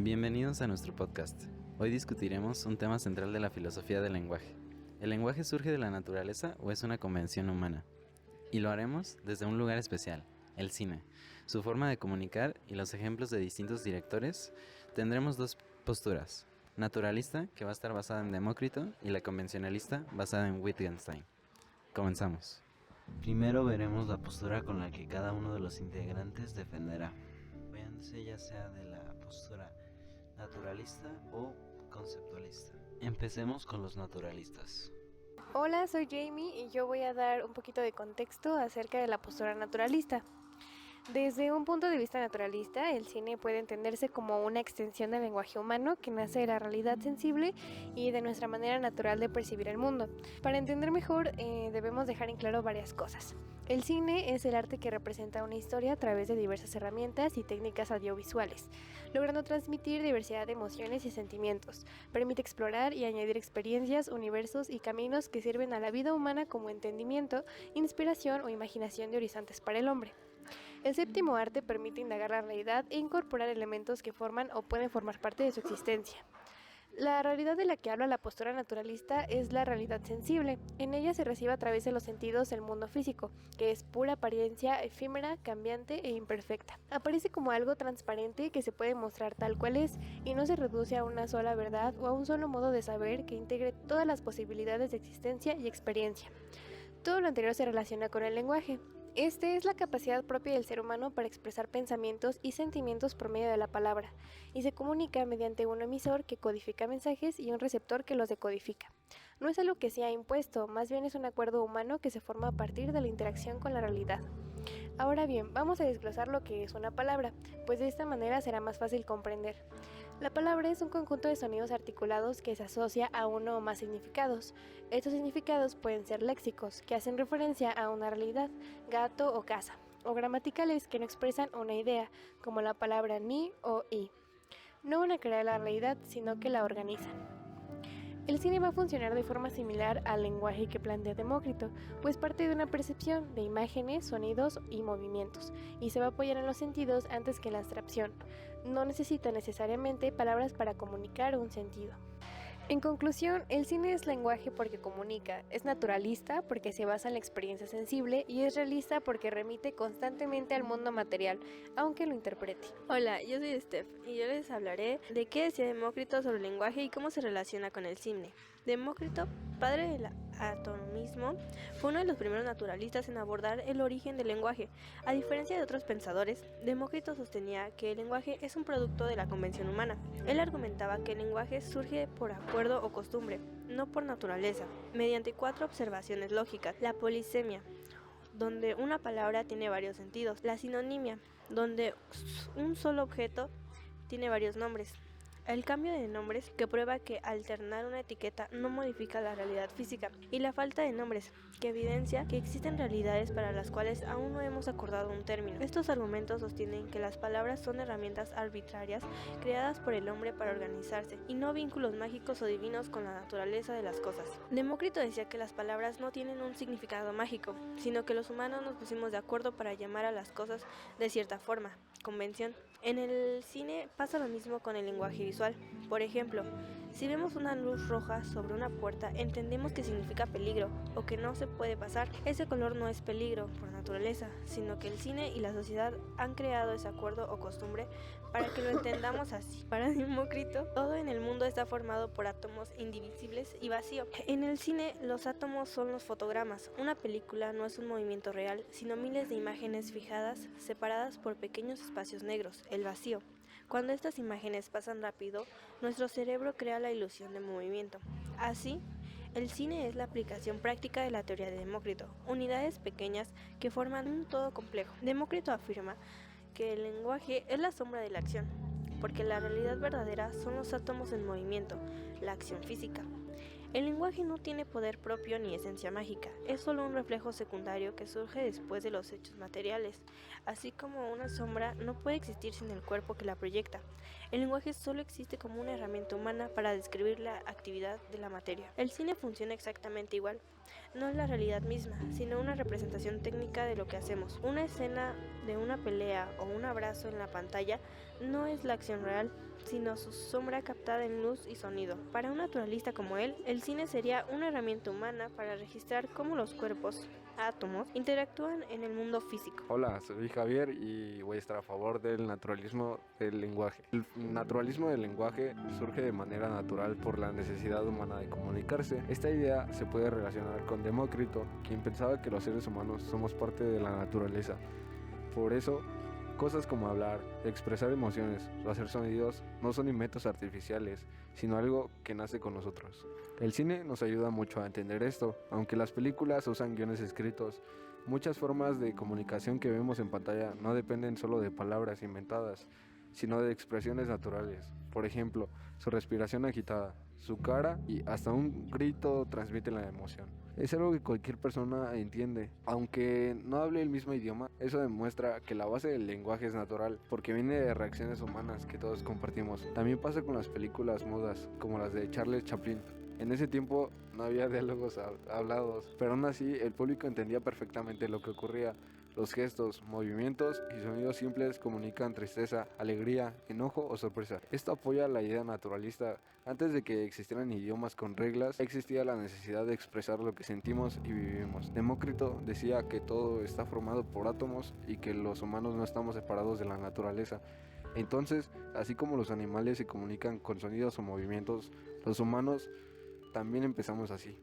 Bienvenidos a nuestro podcast. Hoy discutiremos un tema central de la filosofía del lenguaje. ¿El lenguaje surge de la naturaleza o es una convención humana? Y lo haremos desde un lugar especial, el cine, su forma de comunicar y los ejemplos de distintos directores. Tendremos dos posturas, naturalista, que va a estar basada en Demócrito, y la convencionalista, basada en Wittgenstein. Comenzamos. Primero veremos la postura con la que cada uno de los integrantes defenderá, ya sea de la postura naturalista o conceptualista. Empecemos con los naturalistas. Hola, soy Jamie y yo voy a dar un poquito de contexto acerca de la postura naturalista. Desde un punto de vista naturalista, el cine puede entenderse como una extensión del lenguaje humano que nace de la realidad sensible y de nuestra manera natural de percibir el mundo. Para entender mejor, debemos dejar en claro varias cosas. El cine es el arte que representa una historia a través de diversas herramientas y técnicas audiovisuales, logrando transmitir diversidad de emociones y sentimientos. Permite explorar y añadir experiencias, universos y caminos que sirven a la vida humana como entendimiento, inspiración o imaginación de horizontes para el hombre. El séptimo arte permite indagar la realidad e incorporar elementos que forman o pueden formar parte de su existencia. La realidad de la que habla la postura naturalista es la realidad sensible. En ella se recibe a través de los sentidos el mundo físico, que es pura apariencia, efímera, cambiante e imperfecta. Aparece como algo transparente que se puede mostrar tal cual es y no se reduce a una sola verdad o a un solo modo de saber que integre todas las posibilidades de existencia y experiencia. Todo lo anterior se relaciona con el lenguaje. Este es la capacidad propia del ser humano para expresar pensamientos y sentimientos por medio de la palabra, y se comunica mediante un emisor que codifica mensajes y un receptor que los decodifica. No es algo que sea impuesto, más bien es un acuerdo humano que se forma a partir de la interacción con la realidad. Ahora bien, vamos a desglosar lo que es una palabra, pues de esta manera será más fácil comprender. La palabra es un conjunto de sonidos articulados que se asocia a uno o más significados. Estos significados pueden ser léxicos, que hacen referencia a una realidad, gato o casa, o gramaticales que no expresan una idea, como la palabra ni o y. No van a crear la realidad, sino que la organizan. El cine va a funcionar de forma similar al lenguaje que plantea Demócrito, pues parte de una percepción de imágenes, sonidos y movimientos, y se va a apoyar en los sentidos antes que en la abstracción. No necesita necesariamente palabras para comunicar un sentido. En conclusión, el cine es lenguaje porque comunica, es naturalista porque se basa en la experiencia sensible y es realista porque remite constantemente al mundo material, aunque lo interprete. Hola, yo soy Steph y yo les hablaré de qué decía Demócrito sobre el lenguaje y cómo se relaciona con el cine. Demócrito, padre del atomismo, fue uno de los primeros naturalistas en abordar el origen del lenguaje. A diferencia de otros pensadores, Demócrito sostenía que el lenguaje es un producto de la convención humana. Él argumentaba que el lenguaje surge por acuerdo o costumbre, no por naturaleza, mediante 4 observaciones lógicas: la polisemia, donde una palabra tiene varios sentidos; la sinonimia, donde un solo objeto tiene varios nombres; el cambio de nombres, que prueba que alternar una etiqueta no modifica la realidad física; y la falta de nombres, que evidencia que existen realidades para las cuales aún no hemos acordado un término. Estos argumentos sostienen que las palabras son herramientas arbitrarias creadas por el hombre para organizarse, y no vínculos mágicos o divinos con la naturaleza de las cosas. Demócrito decía que las palabras no tienen un significado mágico, sino que los humanos nos pusimos de acuerdo para llamar a las cosas de cierta forma, convención. En el cine pasa lo mismo con el lenguaje visual. Por ejemplo, si vemos una luz roja sobre una puerta, entendemos que significa peligro o que no se puede pasar. Ese color no es peligro por naturaleza, sino que el cine y la sociedad han creado ese acuerdo o costumbre para que lo entendamos así. Para Demócrito, todo en el mundo está formado por átomos indivisibles y vacío. En el cine, los átomos son los fotogramas. Una película no es un movimiento real, sino miles de imágenes fijadas, separadas por pequeños espacios negros, el vacío. Cuando estas imágenes pasan rápido, nuestro cerebro crea la ilusión de movimiento. Así, el cine es la aplicación práctica de la teoría de Demócrito, unidades pequeñas que forman un todo complejo. Demócrito afirma que el lenguaje es la sombra de la acción, porque la realidad verdadera son los átomos en movimiento, la acción física. El lenguaje no tiene poder propio ni esencia mágica, es solo un reflejo secundario que surge después de los hechos materiales. Así como una sombra no puede existir sin el cuerpo que la proyecta, el lenguaje solo existe como una herramienta humana para describir la actividad de la materia. El cine funciona exactamente igual, no es la realidad misma, sino una representación técnica de lo que hacemos. Una escena de una pelea o un abrazo en la pantalla no es la acción real, sino su sombra captada en luz y sonido. Para un naturalista como él, el cine sería una herramienta humana para registrar cómo los cuerpos, átomos, interactúan en el mundo físico. Hola, soy Javier y voy a estar a favor del naturalismo del lenguaje. El naturalismo del lenguaje surge de manera natural por la necesidad humana de comunicarse. Esta idea se puede relacionar con Demócrito, quien pensaba que los seres humanos somos parte de la naturaleza. Por eso, cosas como hablar, expresar emociones o hacer sonidos no son inventos artificiales, sino algo que nace con nosotros. El cine nos ayuda mucho a entender esto, aunque las películas usan guiones escritos. Muchas formas de comunicación que vemos en pantalla no dependen solo de palabras inventadas, sino de expresiones naturales. Por ejemplo, su respiración agitada, su cara y hasta un grito transmiten la emoción. Es algo que cualquier persona entiende, aunque no hable el mismo idioma. Eso demuestra que la base del lenguaje es natural, porque viene de reacciones humanas que todos compartimos. También pasa con las películas mudas, como las de Charles Chaplin. En ese tiempo no había diálogos hablados, pero aún así el público entendía perfectamente lo que ocurría. Los gestos, movimientos y sonidos simples comunican tristeza, alegría, enojo o sorpresa. Esto apoya la idea naturalista. Antes de que existieran idiomas con reglas, existía la necesidad de expresar lo que sentimos y vivimos. Demócrito decía que todo está formado por átomos y que los humanos no estamos separados de la naturaleza. Entonces, así como los animales se comunican con sonidos o movimientos, los humanos también empezamos así.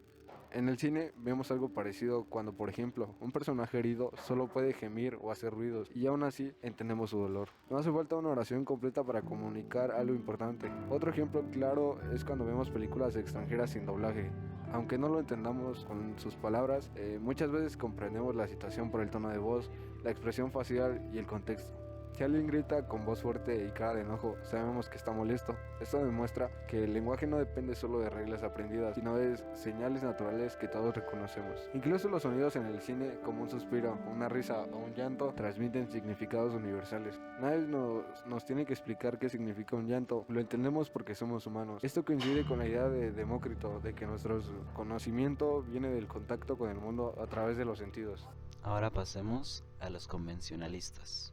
En el cine vemos algo parecido cuando, por ejemplo, un personaje herido solo puede gemir o hacer ruidos y aún así entendemos su dolor. No hace falta una oración completa para comunicar algo importante. Otro ejemplo claro es cuando vemos películas extranjeras sin doblaje. Aunque no lo entendamos con sus palabras, muchas veces comprendemos la situación por el tono de voz, la expresión facial y el contexto. Si alguien grita con voz fuerte y cara de enojo, sabemos que está molesto. Esto demuestra que el lenguaje no depende solo de reglas aprendidas, sino de señales naturales que todos reconocemos. Incluso los sonidos en el cine, como un suspiro, una risa o un llanto, transmiten significados universales. Nadie nos tiene que explicar qué significa un llanto, lo entendemos porque somos humanos. Esto coincide con la idea de Demócrito, de que nuestro conocimiento viene del contacto con el mundo a través de los sentidos. Ahora pasemos a los convencionalistas.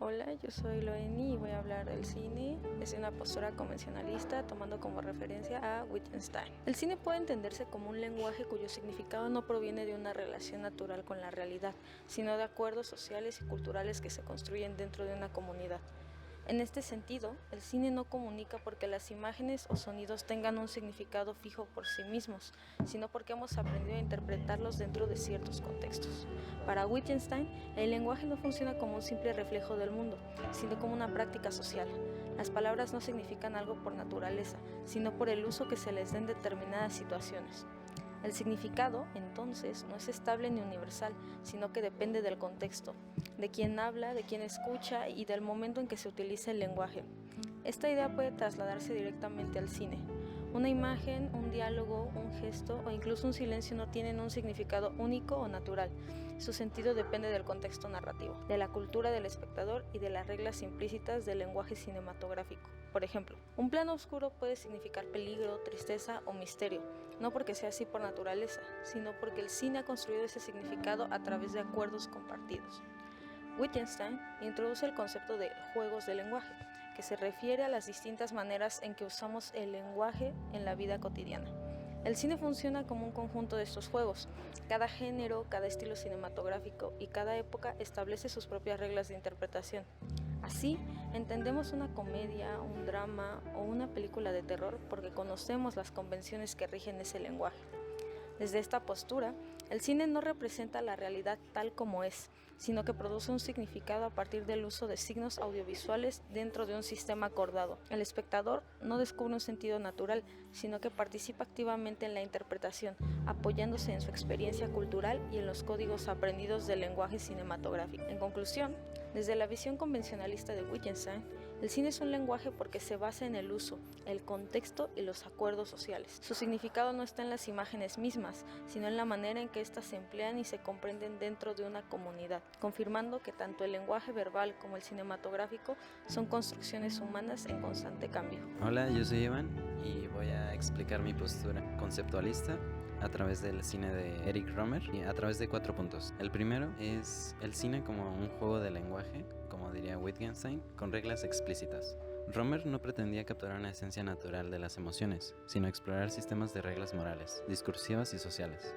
Hola, yo soy Loeni y voy a hablar del cine desde una postura convencionalista, tomando como referencia a Wittgenstein. El cine puede entenderse como un lenguaje cuyo significado no proviene de una relación natural con la realidad, sino de acuerdos sociales y culturales que se construyen dentro de una comunidad. En este sentido, el cine no comunica porque las imágenes o sonidos tengan un significado fijo por sí mismos, sino porque hemos aprendido a interpretarlos dentro de ciertos contextos. Para Wittgenstein, el lenguaje no funciona como un simple reflejo del mundo, sino como una práctica social. Las palabras no significan algo por naturaleza, sino por el uso que se les da en determinadas situaciones. El significado, entonces, no es estable ni universal, sino que depende del contexto, de quien habla, de quien escucha y del momento en que se utiliza el lenguaje. Esta idea puede trasladarse directamente al cine. Una imagen, un diálogo, un gesto o incluso un silencio no tienen un significado único o natural. Su sentido depende del contexto narrativo, de la cultura del espectador y de las reglas implícitas del lenguaje cinematográfico. Por ejemplo, un plano oscuro puede significar peligro, tristeza o misterio, no porque sea así por naturaleza, sino porque el cine ha construido ese significado a través de acuerdos compartidos. Wittgenstein introduce el concepto de juegos de lenguaje, que se refiere a las distintas maneras en que usamos el lenguaje en la vida cotidiana. El cine funciona como un conjunto de estos juegos. Cada género, cada estilo cinematográfico y cada época establece sus propias reglas de interpretación. Así, entendemos una comedia, un drama o una película de terror porque conocemos las convenciones que rigen ese lenguaje. Desde esta postura, el cine no representa la realidad tal como es, sino que produce un significado a partir del uso de signos audiovisuales dentro de un sistema acordado. El espectador no descubre un sentido natural, sino que participa activamente en la interpretación, apoyándose en su experiencia cultural y en los códigos aprendidos del lenguaje cinematográfico. En conclusión, desde la visión convencionalista de Wittgenstein, el cine es un lenguaje porque se basa en el uso, el contexto y los acuerdos sociales. Su significado no está en las imágenes mismas, sino en la manera en que éstas se emplean y se comprenden dentro de una comunidad, confirmando que tanto el lenguaje verbal como el cinematográfico son construcciones humanas en constante cambio. Hola, yo soy Iván y voy a explicar mi postura conceptualista a través del cine de Eric Rohmer y a través de 4 puntos. El primero es el cine como un juego de lenguaje, como diría Wittgenstein, con reglas explícitas. Romer no pretendía capturar una esencia natural de las emociones, sino explorar sistemas de reglas morales, discursivas y sociales.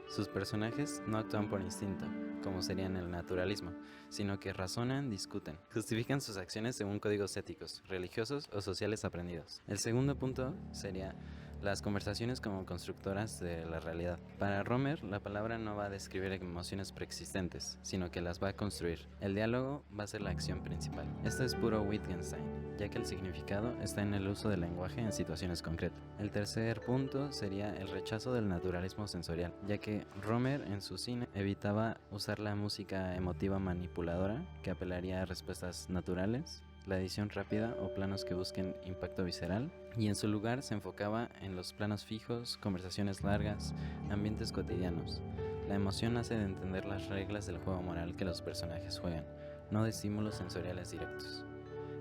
Sus personajes no actúan por instinto, como sería en el naturalismo, sino que razonan, discuten, justifican sus acciones según códigos éticos, religiosos o sociales aprendidos. El segundo punto sería las conversaciones como constructoras de la realidad. Para Romer, la palabra no va a describir emociones preexistentes, sino que las va a construir. El diálogo va a ser la acción principal. Esto es puro Wittgenstein, ya que el significado está en el uso del lenguaje en situaciones concretas. El tercer punto sería el rechazo del naturalismo sensorial, ya que Romer en su cine evitaba usar la música emotiva manipuladora que apelaría a respuestas naturales, la edición rápida o planos que busquen impacto visceral, y en su lugar se enfocaba en los planos fijos, conversaciones largas, ambientes cotidianos. La emoción nace de entender las reglas del juego moral que los personajes juegan, no de estímulos sensoriales directos.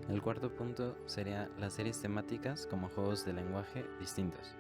El cuarto punto sería las series temáticas como juegos de lenguaje distintos,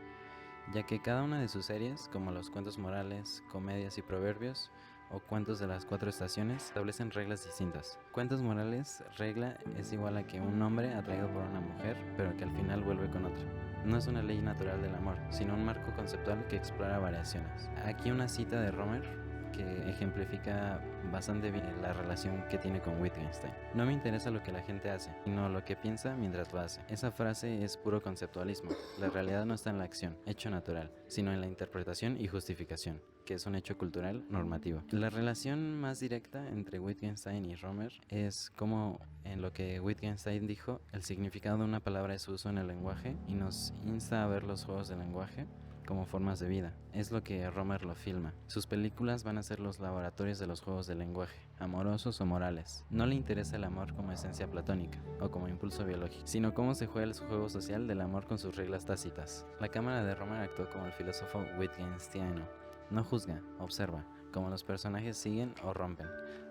ya que cada una de sus series, como los cuentos morales, comedias y proverbios, o cuentos de las 4 estaciones, establecen reglas distintas. Cuentos morales, regla es igual a que un hombre atraído por una mujer, pero que al final vuelve con otra. No es una ley natural del amor, sino un marco conceptual que explora variaciones. Aquí una cita de Romer que ejemplifica bastante bien la relación que tiene con Wittgenstein. No me interesa lo que la gente hace, sino lo que piensa mientras lo hace. Esa frase es puro conceptualismo. La realidad no está en la acción, hecho natural, sino en la interpretación y justificación, que es un hecho cultural normativo. La relación más directa entre Wittgenstein y Romer es como en lo que Wittgenstein dijo, el significado de una palabra es su uso en el lenguaje y nos insta a ver los juegos del lenguaje como formas de vida. Es lo que Romer lo filma. Sus películas van a ser los laboratorios de los juegos del lenguaje, amorosos o morales. No le interesa el amor como esencia platónica o como impulso biológico, sino cómo se juega el juego social del amor con sus reglas tácitas. La cámara de Romer actuó como el filósofo Wittgensteiniano. No juzga, observa, cómo los personajes siguen o rompen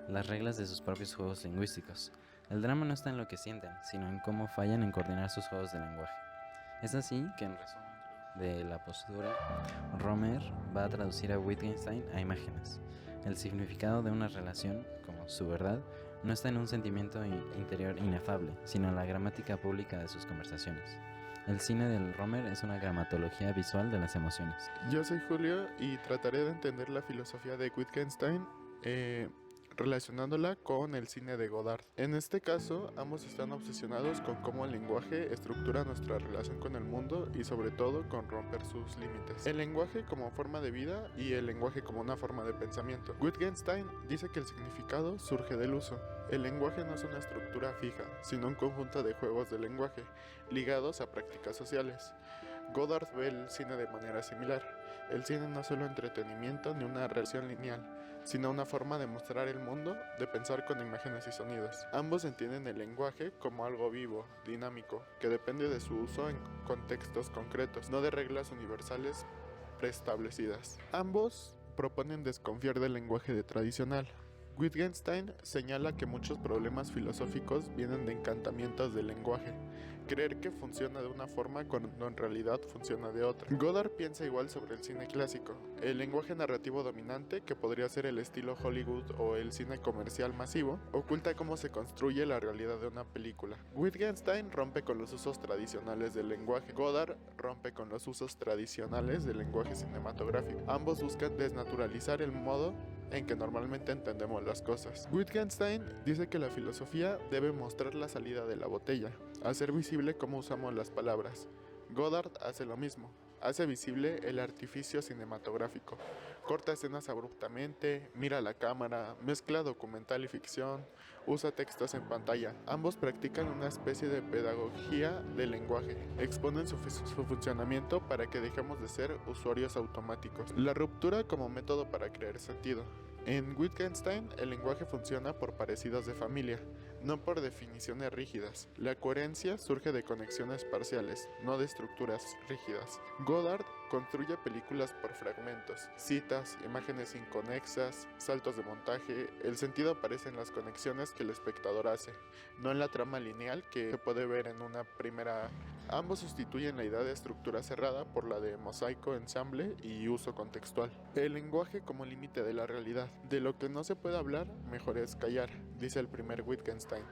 las reglas de sus propios juegos lingüísticos. El drama no está en lo que sienten, sino en cómo fallan en coordinar sus juegos de lenguaje. Es así que, en resumen de la postura, Romer va a traducir a Wittgenstein a imágenes. El significado de una relación, como su verdad, no está en un sentimiento interior inefable, sino en la gramática pública de sus conversaciones. El cine del Romer es una gramatología visual de las emociones. Yo soy Julio y trataré de entender la filosofía de Wittgenstein relacionándola con el cine de Godard. En este caso, ambos están obsesionados con cómo el lenguaje estructura nuestra relación con el mundo y sobre todo con romper sus límites. El lenguaje como forma de vida y el lenguaje como una forma de pensamiento. Wittgenstein dice que el significado surge del uso. El lenguaje no es una estructura fija, sino un conjunto de juegos de lenguaje ligados a prácticas sociales. Godard ve el cine de manera similar. El cine no es solo entretenimiento ni una relación lineal, sino una forma de mostrar el mundo, de pensar con imágenes y sonidos. Ambos entienden el lenguaje como algo vivo, dinámico, que depende de su uso en contextos concretos, no de reglas universales preestablecidas. Ambos proponen desconfiar del lenguaje tradicional. Wittgenstein señala que muchos problemas filosóficos vienen de encantamientos del lenguaje, creer que funciona de una forma cuando en realidad funciona de otra. Godard piensa igual sobre el cine clásico, el lenguaje narrativo dominante, que podría ser el estilo Hollywood o el cine comercial masivo, oculta cómo se construye la realidad de una película. Wittgenstein rompe con los usos tradicionales del lenguaje, Godard rompe con los usos tradicionales del lenguaje cinematográfico. Ambos buscan desnaturalizar el modo en que normalmente entendemos las cosas. Wittgenstein dice que la filosofía debe mostrar la salida de la botella, hacer visible cómo usamos las palabras. Godard hace lo mismo, hace visible el artificio cinematográfico, corta escenas abruptamente, mira la cámara, mezcla documental y ficción, usa textos en pantalla. Ambos practican una especie de pedagogía del lenguaje, exponen su funcionamiento para que dejemos de ser usuarios automáticos. La ruptura como método para crear sentido. En Wittgenstein, el lenguaje funciona por parecidos de familia, no por definiciones rígidas. La coherencia surge de conexiones parciales, no de estructuras rígidas. Godard construye películas por fragmentos, citas, imágenes inconexas, saltos de montaje. El sentido aparece en las conexiones que el espectador hace, no en la trama lineal que se puede ver en una primera. Ambos sustituyen la idea de estructura cerrada por la de mosaico, ensamble y uso contextual. El lenguaje como límite de la realidad. De lo que no se puede hablar, mejor es callar, dice el primer Wittgenstein.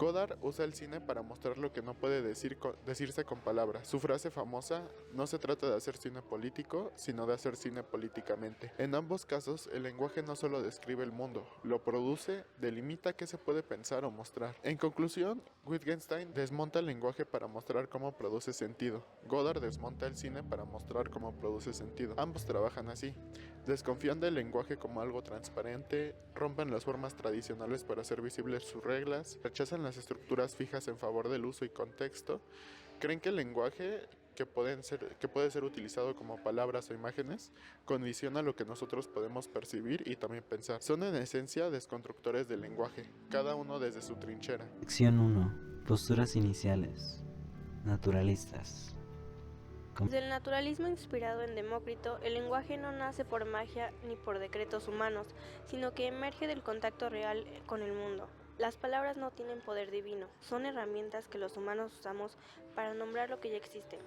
Godard usa el cine para mostrar lo que no puede decirse con palabras. Su frase famosa: no se trata de hacer cine político, sino de hacer cine políticamente. En ambos casos, el lenguaje no solo describe el mundo, lo produce, delimita qué se puede pensar o mostrar. En conclusión, Wittgenstein desmonta el lenguaje para mostrar cómo produce sentido. Godard desmonta el cine para mostrar cómo produce sentido. Ambos trabajan así. Desconfían del lenguaje como algo transparente, rompen las formas tradicionales para hacer visibles sus reglas, rechazan las estructuras fijas en favor del uso y contexto, creen que el lenguaje que puede ser utilizado como palabras o imágenes condiciona lo que nosotros podemos percibir y también pensar. Son en esencia desconstructores del lenguaje, cada uno desde su trinchera. Sección 1. Posturas iniciales. Naturalistas. Desde el naturalismo inspirado en Demócrito, el lenguaje no nace por magia ni por decretos humanos, sino que emerge del contacto real con el mundo. Las palabras no tienen poder divino, son herramientas que los humanos usamos para nombrar lo que ya existe.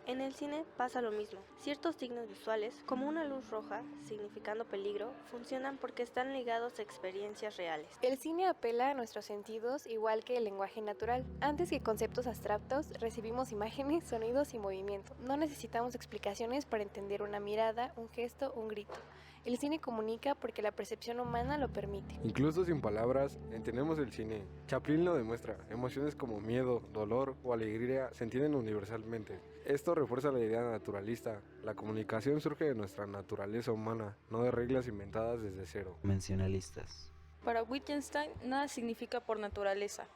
En el cine pasa lo mismo. Ciertos signos visuales, como una luz roja, significando peligro, funcionan porque están ligados a experiencias reales. El cine apela a nuestros sentidos igual que el lenguaje natural. Antes que conceptos abstractos, recibimos imágenes, sonidos y movimiento. No necesitamos explicaciones para entender una mirada, un gesto, un grito. El cine comunica porque la percepción humana lo permite. Incluso sin palabras, entendemos el cine. Chaplin lo demuestra. Emociones como miedo, dolor o alegría se entienden universalmente. Esto refuerza la idea naturalista. La comunicación surge de nuestra naturaleza humana, no de reglas inventadas desde cero. Convencionalistas. Para Wittgenstein, nada significa por naturaleza.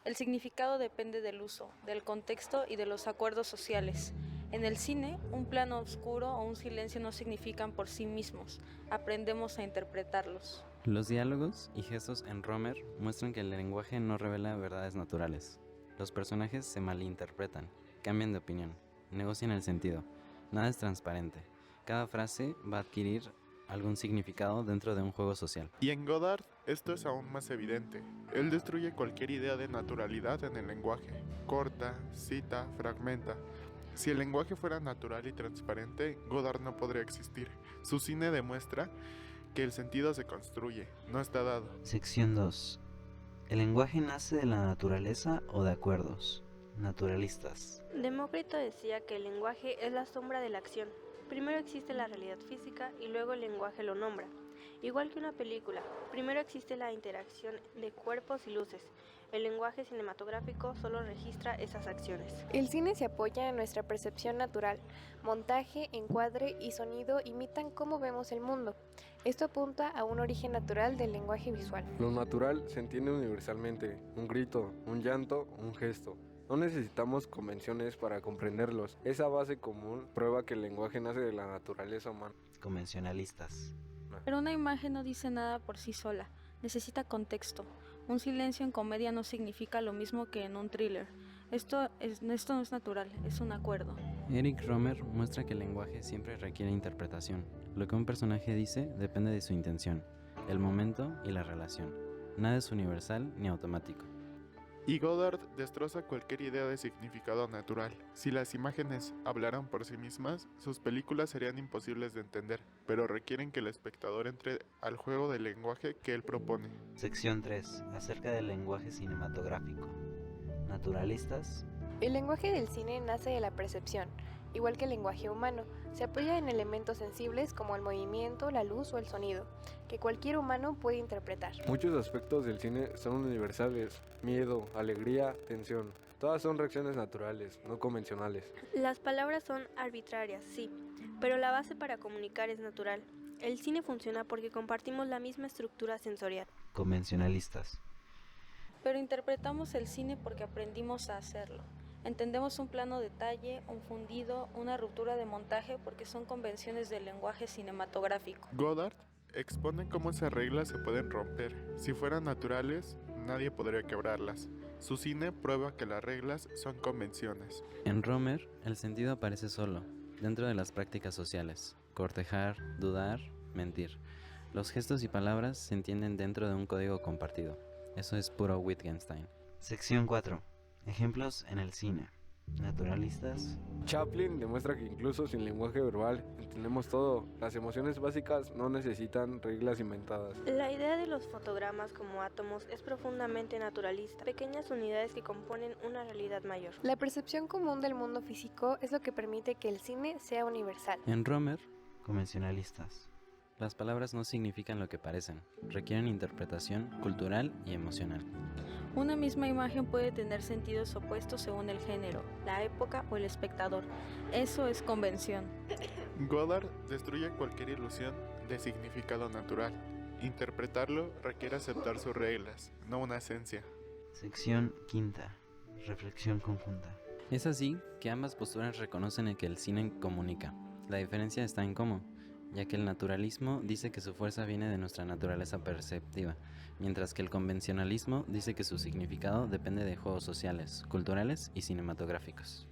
El significado depende del uso, del contexto y de los acuerdos sociales. En el cine, un plano oscuro o un silencio no significan por sí mismos. Aprendemos a interpretarlos. Los diálogos y gestos en Romer muestran que el lenguaje no revela verdades naturales. Los personajes se malinterpretan, cambian de opinión, negocian el sentido. Nada es transparente. Cada frase va a adquirir algún significado dentro de un juego social. Y en Godard, esto es aún más evidente. Él destruye cualquier idea de naturalidad en el lenguaje. Corta, cita, fragmenta. Si el lenguaje fuera natural y transparente, Godard no podría existir. Su cine demuestra que el sentido se construye, no está dado. Sección 2. ¿El lenguaje nace de la naturaleza o de acuerdos? Naturalistas. Demócrito decía que el lenguaje es la sombra de la acción. Primero existe la realidad física y luego el lenguaje lo nombra. Igual que una película, primero existe la interacción de cuerpos y luces. El lenguaje cinematográfico solo registra esas acciones. El cine se apoya en nuestra percepción natural. Montaje, encuadre y sonido imitan cómo vemos el mundo. Esto apunta a un origen natural del lenguaje visual. Lo natural se entiende universalmente. Un grito, un llanto, un gesto. No necesitamos convenciones para comprenderlos. Esa base común prueba que el lenguaje nace de la naturaleza humana. Convencionalistas. Pero una imagen no dice nada por sí sola. Necesita contexto. Un silencio en comedia no significa lo mismo que en un thriller. Esto no es natural, es un acuerdo. Eric Romer muestra que el lenguaje siempre requiere interpretación. Lo que un personaje dice depende de su intención, el momento y la relación. Nada es universal ni automático. Y Godard destroza cualquier idea de significado natural. Si las imágenes hablaran por sí mismas, sus películas serían imposibles de entender, pero requieren que el espectador entre al juego del lenguaje que él propone. Sección 3. Acerca del lenguaje cinematográfico. Naturalistas. El lenguaje del cine nace de la percepción, igual que el lenguaje humano. Se apoya en elementos sensibles como el movimiento, la luz o el sonido, que cualquier humano puede interpretar. Muchos aspectos del cine son universales. Miedo, alegría, tensión. Todas son reacciones naturales, no convencionales. Las palabras son arbitrarias, sí, pero la base para comunicar es natural. El cine funciona porque compartimos la misma estructura sensorial. Convencionalistas. Pero interpretamos el cine porque aprendimos a hacerlo. Entendemos un plano detalle, un fundido, una ruptura de montaje porque son convenciones del lenguaje cinematográfico. Godard expone cómo esas reglas se pueden romper. Si fueran naturales, nadie podría quebrarlas. Su cine prueba que las reglas son convenciones. En Romer, el sentido aparece solo, dentro de las prácticas sociales. Cortejar, dudar, mentir. Los gestos y palabras se entienden dentro de un código compartido. Eso es puro Wittgenstein. Sección 4. Ejemplos en el cine. Naturalistas. Chaplin demuestra que incluso sin lenguaje verbal entendemos todo. Las emociones básicas no necesitan reglas inventadas. La idea de los fotogramas como átomos es profundamente naturalista, pequeñas unidades que componen una realidad mayor. La percepción común del mundo físico es lo que permite que el cine sea universal. En Romer, convencionalistas. Las palabras no significan lo que parecen, requieren interpretación cultural y emocional. Una misma imagen puede tener sentidos opuestos según el género, la época o el espectador. Eso es convención. Godard destruye cualquier ilusión de significado natural. Interpretarlo requiere aceptar sus reglas, no una esencia. Sección quinta. Reflexión conjunta. Es así que ambas posturas reconocen que el cine comunica. La diferencia está en cómo, ya que el naturalismo dice que su fuerza viene de nuestra naturaleza perceptiva, mientras que el convencionalismo dice que su significado depende de juegos sociales, culturales y cinematográficos.